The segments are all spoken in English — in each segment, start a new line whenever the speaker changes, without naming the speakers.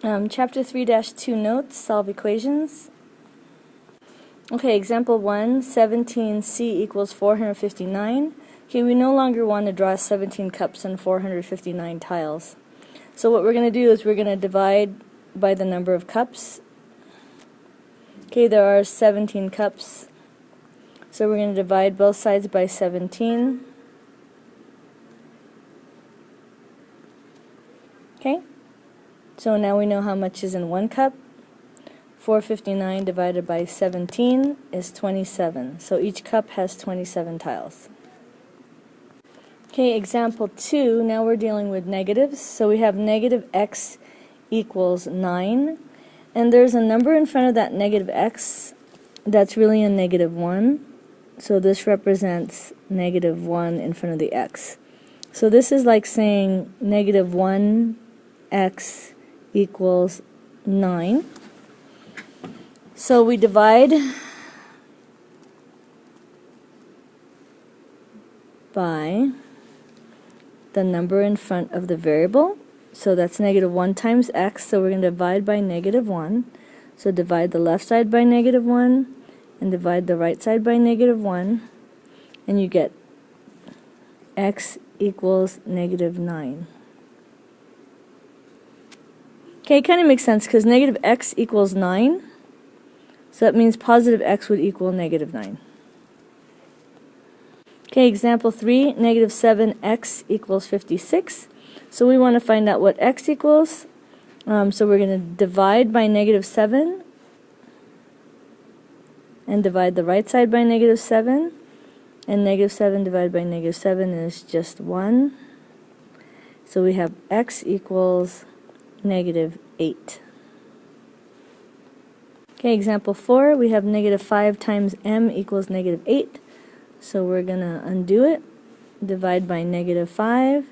Chapter 3-2 notes, solve equations. Okay, example 1, 17C equals 459. Okay, we no longer want to draw 17 cups and 459 tiles. So what we're going to do is we're going to divide by the number of cups. Okay, there are 17 cups. So we're going to divide both sides by 17. Okay, so now we know how much is in one cup. 459 divided by 17 is 27. So each cup has 27 tiles. Okay, example 2, now we're dealing with negatives. So we have negative x equals 9. And there's a number in front of that negative x that's really a negative 1. So this represents negative 1 in front of the x. So this is like saying negative 1x equals 9. So we divide by the number in front of the variable. So that's negative 1 times x, so we're going to divide by negative 1. So divide the left side by negative 1 and divide the right side by negative 1, and you get x equals negative 9. Okay, it kind of makes sense because negative x equals 9. So that means positive x would equal negative 9. Okay, example 3, negative 7x equals 56. So we want to find out what x equals. So we're going to divide by negative 7 and divide the right side by negative 7. And negative 7 divided by negative 7 is just 1. So we have x equals negative 8. Okay, example 4, we have negative 5 times m equals negative 8. So we're going to undo it. Divide by negative 5.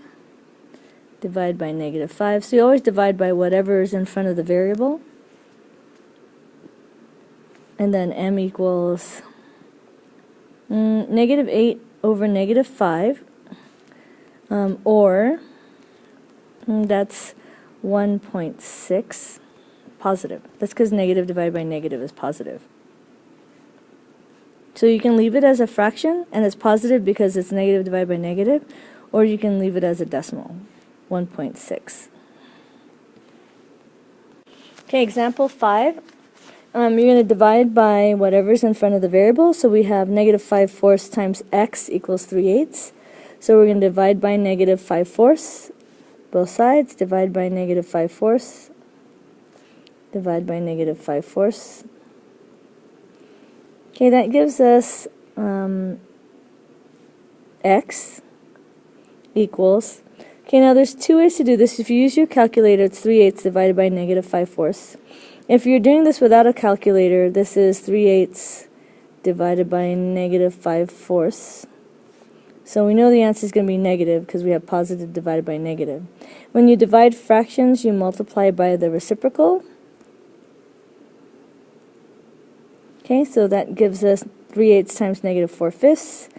Divide by negative 5. So you always divide by whatever is in front of the variable. And then m equals negative 8 over negative 5. Or that's 1.6. Positive. That's because negative divided by negative is positive. So you can leave it as a fraction, and it's positive because it's negative divided by negative, or you can leave it as a decimal, 1.6. Okay, example 5. You're going to divide by whatever's in front of the variable. So we have negative 5/4 times x equals 3/8. So we're going to divide by negative 5/4. Both sides, divide by negative 5/4. Divide by negative 5/4. Okay, that gives us x equals. Okay, now there's two ways to do this. If you use your calculator, it's 3/8 divided by negative 5/4. If you're doing this without a calculator, this is 3/8 divided by negative 5/4. So we know the answer is going to be negative because we have positive divided by negative. When you divide fractions, you multiply by the reciprocal. Okay, so that gives us 3/8 times negative 4/5,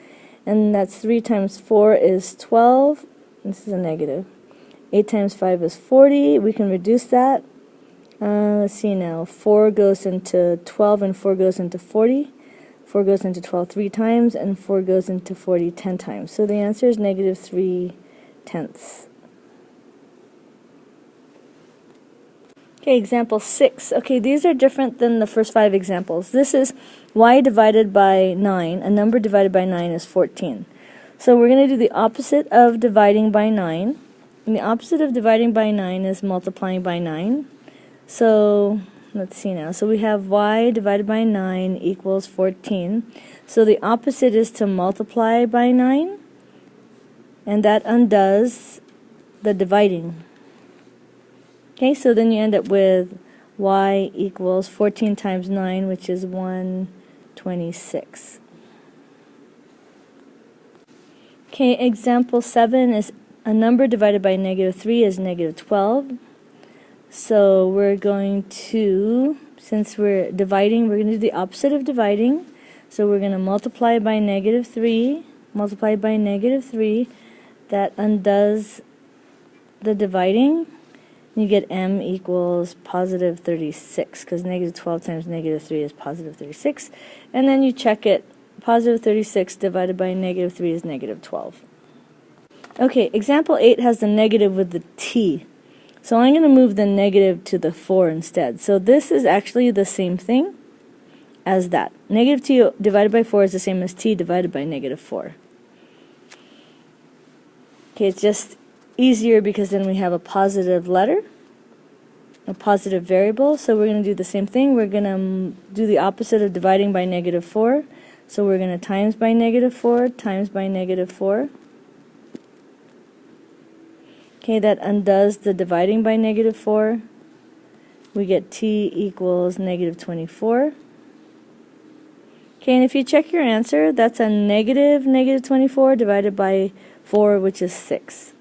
and that's 3 times 4 is 12. This is a negative. 8 times 5 is 40. We can reduce that. Let's see now. 4 goes into 12 and 4 goes into 40. 4 goes into 12 3 times, and 4 goes into 40 10 times. So the answer is negative 3/10. Okay, example 6. Okay, these are different than the first 5 examples. This is y divided by 9. A number divided by 9 is 14. So we're going to do the opposite of dividing by 9. And the opposite of dividing by 9 is multiplying by 9. So let's see now. So we have y divided by 9 equals 14. So the opposite is to multiply by 9. And that undoes the dividing. Okay, so then you end up with y equals 14 times 9, which is 126. Okay, example 7 is a number divided by negative 3 is negative 12. So we're going to, since we're dividing, we're going to do the opposite of dividing. So we're going to multiply by negative 3, multiply by negative 3. That undoes the dividing. You get m equals positive 36, because negative 12 times negative 3 is positive 36. And then you check it. Positive 36 divided by negative 3 is negative 12. Okay, example 8 has the negative with the t. So I'm going to move the negative to the 4 instead. So this is actually the same thing as that. Negative t divided by 4 is the same as t divided by negative 4. Okay, it's just easier because then we have a positive letter, a positive variable. So we're going to do the same thing. We're going to do the opposite of dividing by negative 4. So we're going to times by negative 4, times by negative 4. Okay, that undoes the dividing by negative 4. We get t equals negative 24. Okay, and if you check your answer, that's a negative 24 divided by 4, which is 6.